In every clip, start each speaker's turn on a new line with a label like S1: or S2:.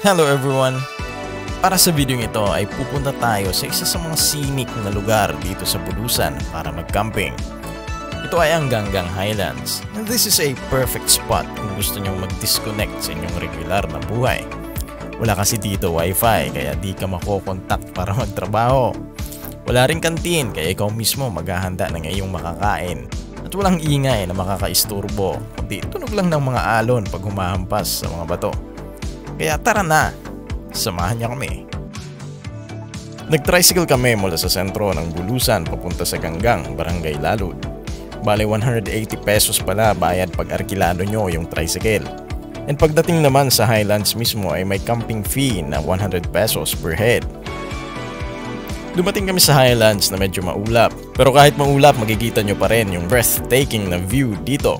S1: Hello everyone! Para sa video ito ay pupunta tayo sa isa sa mga scenic na lugar dito sa Bulusan para mag-camping. Ito ay ang Ganggang Highlands, and this is a perfect spot kung gusto nyo mag-disconnect sa inyong regular na buhay. Wala kasi dito wifi kaya di ka makokontak para magtrabaho. Wala ring kantin kaya ikaw mismo maghahanda ng iyong makakain. At walang ingay na makakaisturbo, kundi tunog lang ng mga alon pag humahampas sa mga bato. Kaya tara na, samahan niya kami. Nag-tricycle kami mula sa sentro ng Bulusan papunta sa Ganggang, Barangay Lalud. Bale 180 pesos pala bayad pag arkilado nyo yung tricycle. And pagdating naman sa Highlands mismo ay may camping fee na 100 pesos per head. Dumating kami sa Highlands na medyo maulap, pero kahit maulap makikita nyo pa rin yung breathtaking na view dito.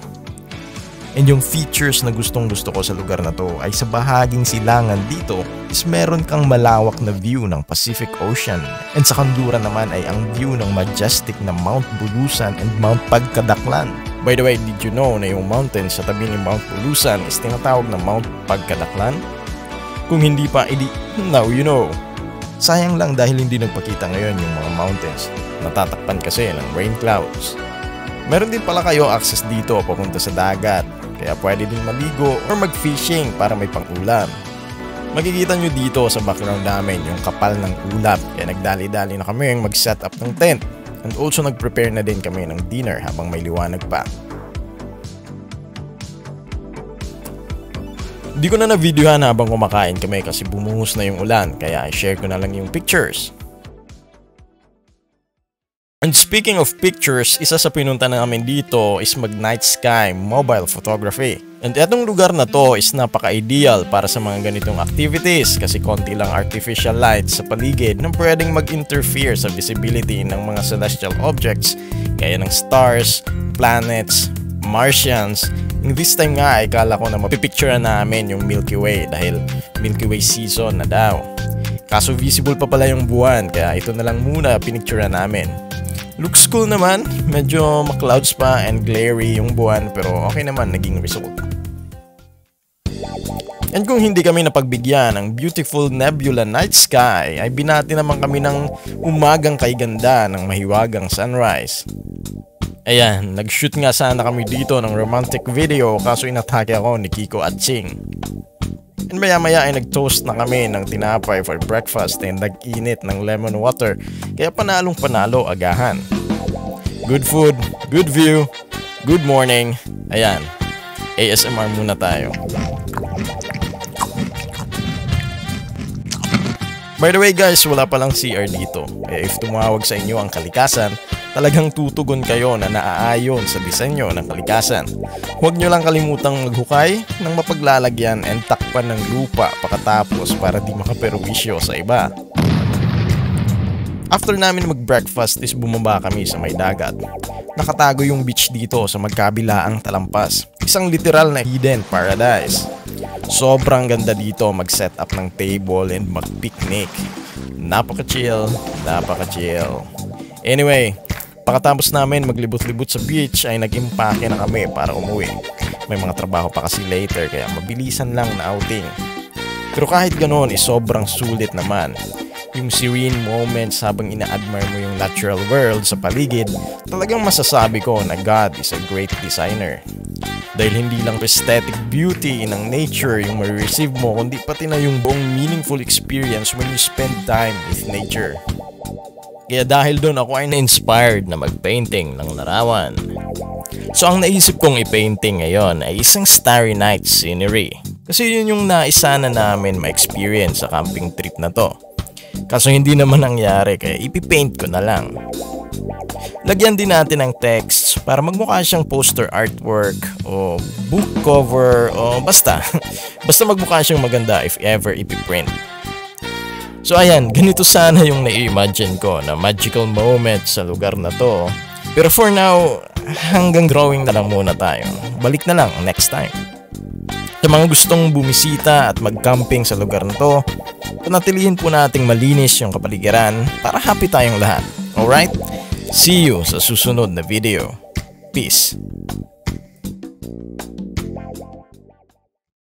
S1: And yung features na gustong gusto ko sa lugar na to ay sa bahaging silangan dito is meron kang malawak na view ng Pacific Ocean. And sa kanluran naman ay ang view ng majestic na Mount Bulusan and Mount Pagkadaklan. By the way, did you know na yung mountain sa tabi ni Mount Bulusan is tinatawag na Mount Pagkadaklan? Kung hindi pa, edi now you know. Sayang lang dahil hindi nagpakita ngayon yung mga mountains. Natatakpan kasi ng rain clouds. Meron din pala kayo access dito papunta sa dagat. Kaya pwede din maligo or mag-fishing para may pang-ulam. Makikita nyo dito sa background namin yung kapal ng ulap. Kaya nagdali-dali na kami yung mag-set up ng tent. And also nag-prepare na din kami ng dinner habang may liwanag pa. Di ko na na-videohan habang kumakain kami kasi bumuhos na yung ulan. Kaya i-share ko na lang yung pictures. And speaking of pictures, isa sa pinunta namin dito is mag-night sky mobile photography. And etong lugar na to is napaka-ideal para sa mga ganitong activities kasi konti lang artificial lights sa paligid na pwedeng mag-interfere sa visibility ng mga celestial objects gaya ng stars, planets, Martians. This time nga ay kala ko na mapipicturean namin yung Milky Way dahil Milky Way season na daw. Kaso visible pa pala yung buwan kaya ito na lang muna pinicturean namin. Looks cool naman, medyo ma-clouds pa and glary yung buwan pero okay naman naging result. And kung hindi kami napagbigyan ng beautiful nebula night sky ay binati naman kami ng umagang kay ganda ng mahiwagang sunrise. Ayan, nag-shoot nga sana kami dito ng romantic video kaso inatake ako ni Kiko at Ching. And maya-maya ay nag-toast na kami ng tinapay for breakfast and nag-init ng lemon water kaya panalong panalo agahan. Good food, good view, good morning. Ayan, ASMR muna tayo. By the way guys, wala palang CR dito. Kaya if tumawag sa inyo ang kalikasan, talagang tutugon kayo na naaayon sa disenyo ng kalikasan. Huwag nyo lang kalimutang maghukay ng mapaglalagyan and takpan ng lupa pagkatapos para di makaperwisyo sa iba. After namin mag-breakfast is bumaba kami sa may dagat. Nakatago yung beach dito sa magkabilaang talampas. Isang literal na hidden paradise. Sobrang ganda dito mag-set up ng table and mag-picnic. Napaka-chill, napaka-chill. Anyway, pagkatapos namin maglibot-libot sa beach ay nag-impake na kami para umuwi. May mga trabaho pa kasi later kaya mabilisan lang na outing. Pero kahit ganoon is sobrang sulit naman. Yung serene moments habang ina-admire mo yung natural world sa paligid, talagang masasabi ko na God is a great designer. Dahil hindi lang aesthetic beauty ng nature yung ma-receive mo, kundi pati na yung buong meaningful experience when you spend time with nature. Kaya dahil doon ako ay na-inspired na mag-painting ng larawan. So ang naisip kong i-painting ngayon ay isang starry night scenery. Kasi yun yung naisana namin ma-experience sa camping trip na to. Kaso hindi naman nangyari kaya ipipaint ko na lang. Lagyan din natin ng text para magmukha siyang poster artwork o book cover o basta. Basta magmukha siyang maganda if ever ipiprint. So ayan, ganito sana yung na-imagine ko na magical moment sa lugar na to. Pero for now, hanggang drawing na lang muna tayo. Balik na lang next time. Sa mga gustong bumisita at mag-camping sa lugar na to, panatilihin po nating malinis yung kapaligiran para happy tayong lahat. Alright? See you sa susunod na video. Peace!